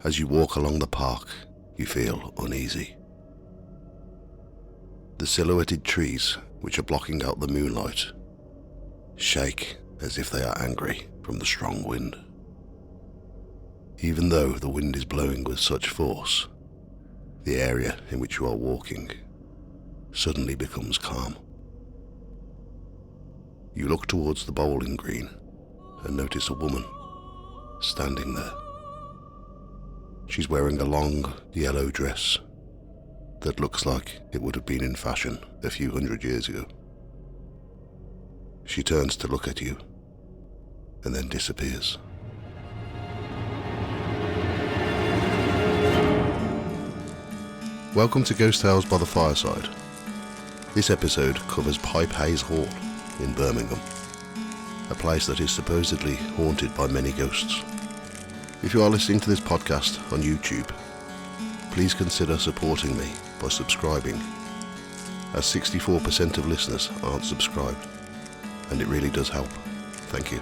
As you walk along the park, you feel uneasy. The silhouetted trees, which are blocking out the moonlight, shake as if they are angry from the strong wind. Even though the wind is blowing with such force, the area in which you are walking suddenly becomes calm. You look towards the bowling green and notice a woman standing there. She's wearing a long yellow dress that looks like it would have been in fashion a few hundred years ago. She turns to look at you and then disappears. Welcome to Ghost Tales by the Fireside. This episode covers Pipe Hayes Hall in Birmingham, a place that is supposedly haunted by many ghosts. If you are listening to this podcast on YouTube, please consider supporting me by subscribing, as 64% of listeners aren't subscribed, and it really does help. Thank you.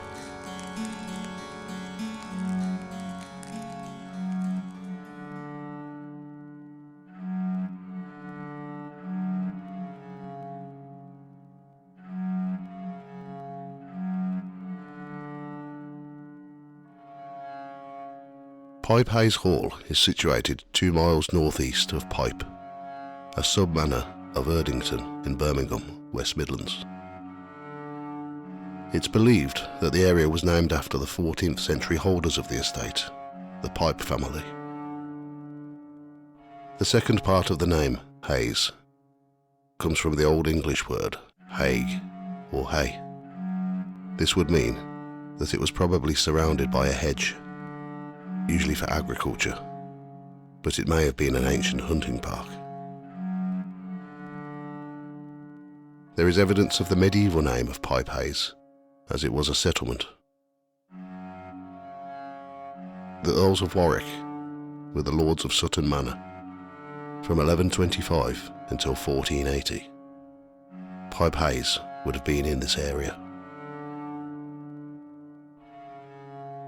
Pipe Hayes Hall is situated 2 miles northeast of Pipe, a sub-manor of Erdington in Birmingham, West Midlands. It's believed that the area was named after the 14th century holders of the estate, the Pipe family. The second part of the name, Hayes, comes from the Old English word haig or hay. This would mean that it was probably surrounded by a hedge, usually for agriculture, but it may have been an ancient hunting park. There is evidence of the medieval name of Pipe Hayes, as it was a settlement. The Earls of Warwick were the Lords of Sutton Manor from 1125 until 1480. Pipe Hayes would have been in this area.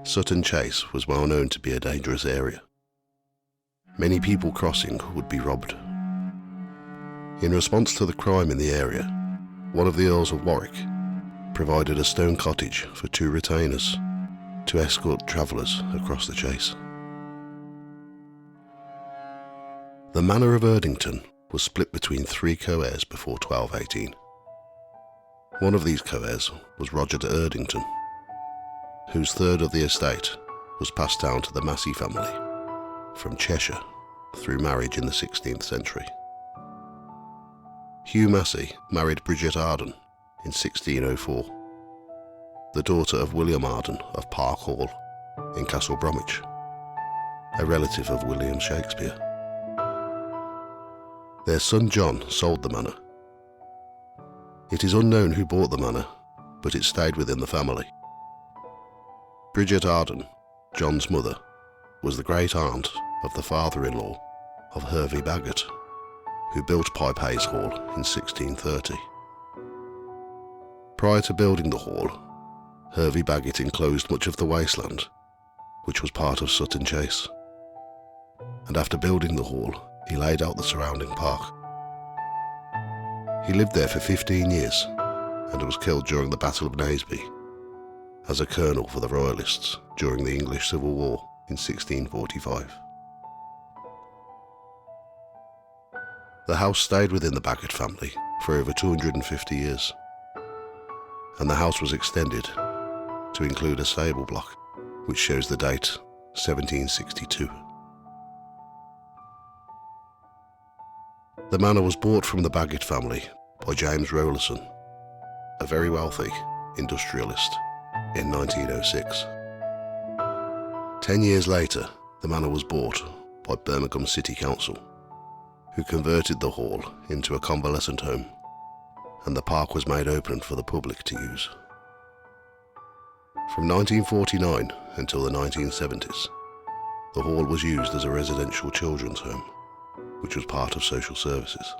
Sutton Chase was well known to be a dangerous area. Many people crossing would be robbed. In response to the crime in the area, one of the Earls of Warwick provided a stone cottage for 2 retainers to escort travellers across the chase. The Manor of Erdington was split between 3 co-heirs before 1218. One of these co-heirs was Roger de Erdington, whose third of the estate was passed down to the Massey family from Cheshire through marriage in the 16th century. Hugh Massey married Bridget Arden in 1604, the daughter of William Arden of Park Hall in Castle Bromwich, a relative of William Shakespeare. Their son John sold the manor. It is unknown who bought the manor, but it stayed within the family. Bridget Arden, John's mother, was the great-aunt of the father-in-law of Hervey Bagot, who built Pipe Hayes Hall in 1630. Prior to building the hall, Hervey Bagot enclosed much of the wasteland, which was part of Sutton Chase. And after building the hall, he laid out the surrounding park. He lived there for 15 years and was killed during the Battle of Naseby as a colonel for the Royalists during the English Civil War in 1645. The house stayed within the Bagot family for over 250 years, and the house was extended to include a stable block, which shows the date 1762. The manor was bought from the Bagot family by James Rowlerson, a very wealthy industrialist, in 1906. 10 years later, the manor was bought by Birmingham City Council, who converted the hall into a convalescent home, and the park was made open for the public to use. From 1949 until the 1970s, the hall was used as a residential children's home, which was part of social services.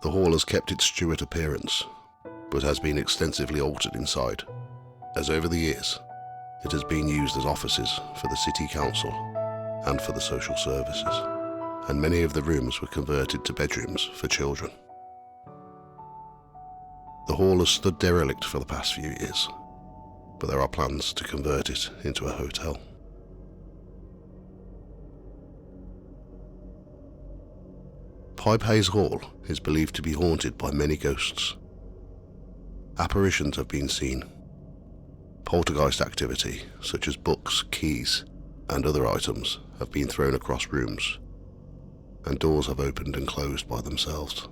The hall has kept its Stuart appearance, but has been extensively altered inside, as over the years, It has been used as offices for the city council and for the social services, and many of the rooms were converted to bedrooms for children. The hall has stood derelict for the past few years, but there are plans to convert it into a hotel. Pipe Hayes Hall is believed to be haunted by many ghosts. Apparitions have been seen. Poltergeist activity, such as books, keys, and other items, have been thrown across rooms, and doors have opened and closed by themselves.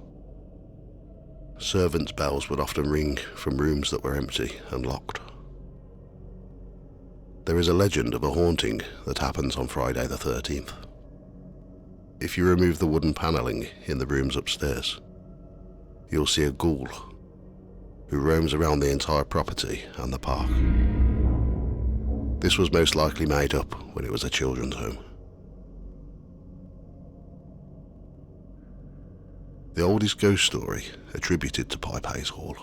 Servants' bells would often ring from rooms that were empty and locked. There is a legend of a haunting that happens on Friday the 13th. If you remove the wooden panelling in the rooms upstairs, you'll see a ghoul who roams around the entire property and the park. This was most likely made up when it was a children's home. The oldest ghost story attributed to Pipe Hayes Hall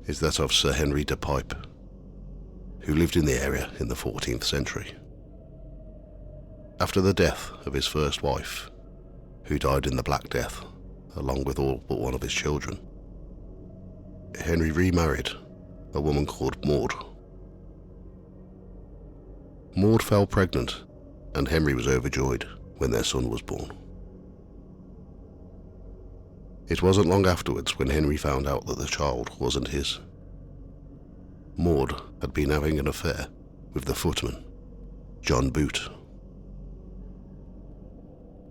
is that of Sir Henry de Pipe, who lived in the area in the 14th century. After the death of his first wife, who died in the Black Death, along with all but one of his children, Henry remarried a woman called Maud. Maud fell pregnant, and Henry was overjoyed when their son was born. It wasn't long afterwards when Henry found out that the child wasn't his. Maud had been having an affair with the footman, John Boot.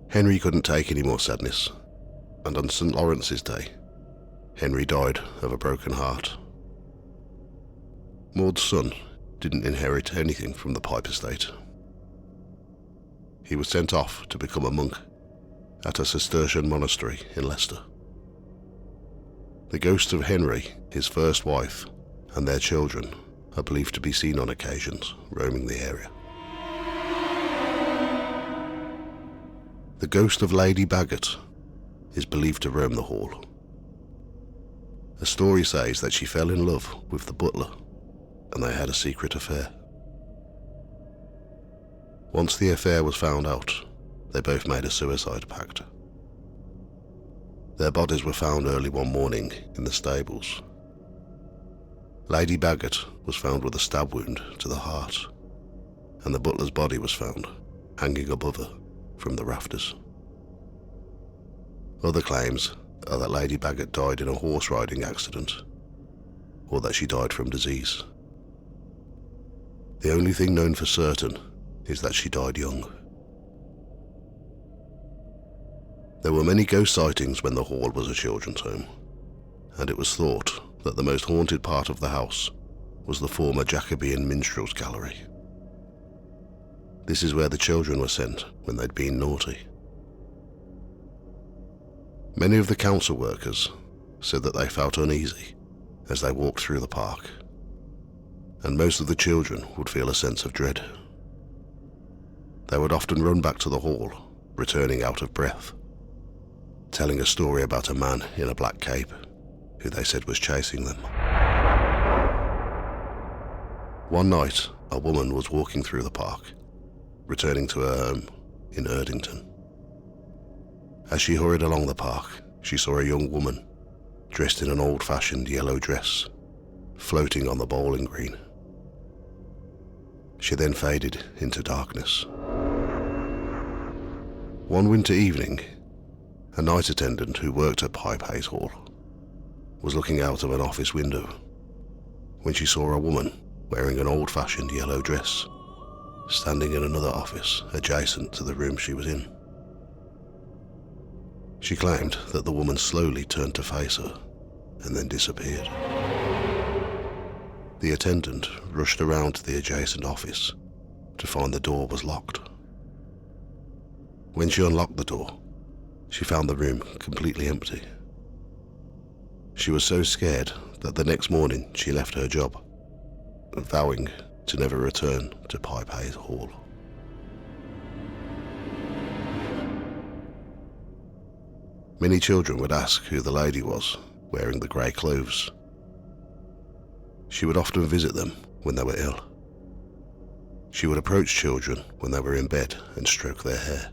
Henry couldn't take any more sadness, and on St. Lawrence's Day, Henry died of a broken heart. Maud's son didn't inherit anything from the Pipe estate. He was sent off to become a monk at a Cistercian monastery in Leicester. The ghosts of Henry, his first wife, and their children are believed to be seen on occasions roaming the area. The ghost of Lady Bagot is believed to roam the hall. A story says that she fell in love with the butler and they had a secret affair. Once the affair was found out, they both made a suicide pact. Their bodies were found early one morning in the stables. Lady Bagot was found with a stab wound to the heart, and the butler's body was found hanging above her from the rafters. Other claims are that Lady Bagot died in a horse riding accident, or that she died from disease. The only thing known for certain is that she died young. There were many ghost sightings when the hall was a children's home, and it was thought that the most haunted part of the house was the former Jacobean Minstrels Gallery. This is where the children were sent when they'd been naughty. Many of the council workers said that they felt uneasy as they walked through the park, and most of the children would feel a sense of dread. They would often run back to the hall, returning out of breath, telling a story about a man in a black cape who they said was chasing them. One night, a woman was walking through the park, returning to her home in Erdington. As she hurried along the park, she saw a young woman dressed in an old-fashioned yellow dress, floating on the bowling green. She then faded into darkness. One winter evening, a night attendant who worked at Pipe Hayes Hall was looking out of an office window when she saw a woman wearing an old-fashioned yellow dress standing in another office adjacent to the room she was in. She claimed that the woman slowly turned to face her and then disappeared. The attendant rushed around to the adjacent office to find the door was locked. When she unlocked the door, she found the room completely empty. She was so scared that the next morning she left her job, vowing to never return to Pipe Hayes Hall. Many children would ask who the lady was wearing the grey clothes. She would often visit them when they were ill, She would approach children when they were in bed and stroke their hair.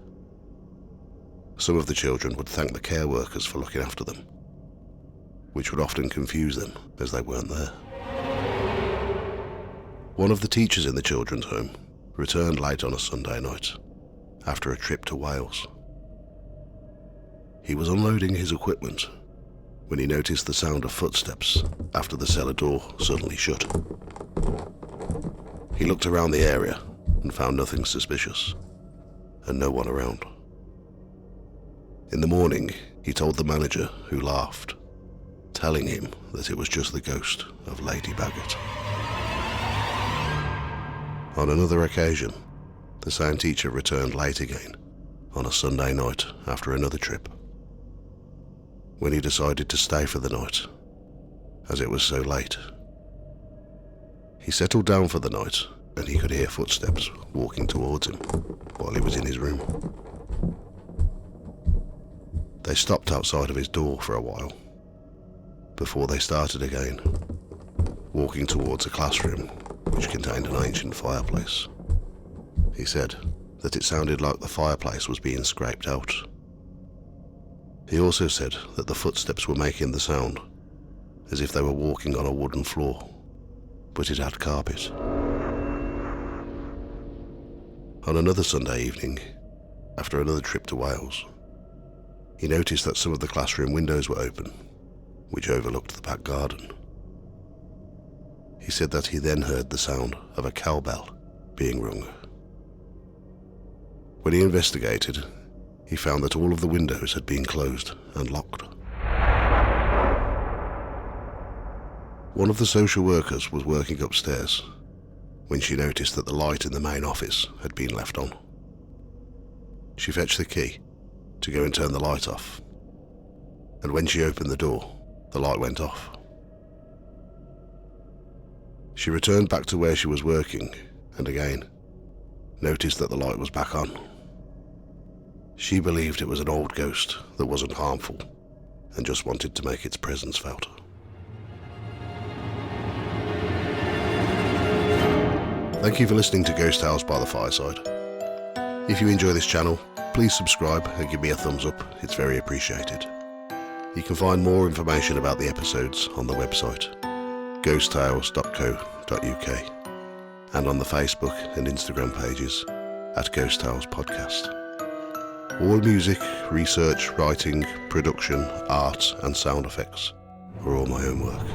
Some of the children would thank the care workers for looking after them, which would often confuse them as they weren't there. One of the teachers in the children's home returned late on a Sunday night after a trip to Wales. He was unloading his equipment when he noticed the sound of footsteps after the cellar door suddenly shut. He looked around the area and found nothing suspicious, and no one around. In the morning, he told the manager, who laughed, telling him that it was just the ghost of Lady Baggett. On another occasion, the same teacher returned late again on a Sunday night after another trip. When he decided to stay for the night, as it was so late, he settled down for the night and he could hear footsteps walking towards him while he was in his room. They stopped outside of his door for a while before they started again, walking towards a classroom which contained an ancient fireplace. He said that it sounded like the fireplace was being scraped out. He also said that the footsteps were making the sound as if they were walking on a wooden floor, but it had carpet. On another Sunday evening, after another trip to Wales, he noticed that some of the classroom windows were open, which overlooked the back garden. He said that he then heard the sound of a cowbell being rung. When he investigated, he found that all of the windows had been closed and locked. One of the social workers was working upstairs when she noticed that the light in the main office had been left on. She fetched the key to go and turn the light off, and when she opened the door, the light went off. She returned back to where she was working and again noticed that the light was back on. She believed it was an old ghost that wasn't harmful and just wanted to make its presence felt. Thank you for listening to Ghost Tales by the Fireside. If you enjoy this channel, please subscribe and give me a thumbs up, it's very appreciated. You can find more information about the episodes on the website, ghosttales.co.uk, and on the Facebook and Instagram pages at Ghost Tales Podcast. All music, research, writing, production, art and sound effects are all my own work.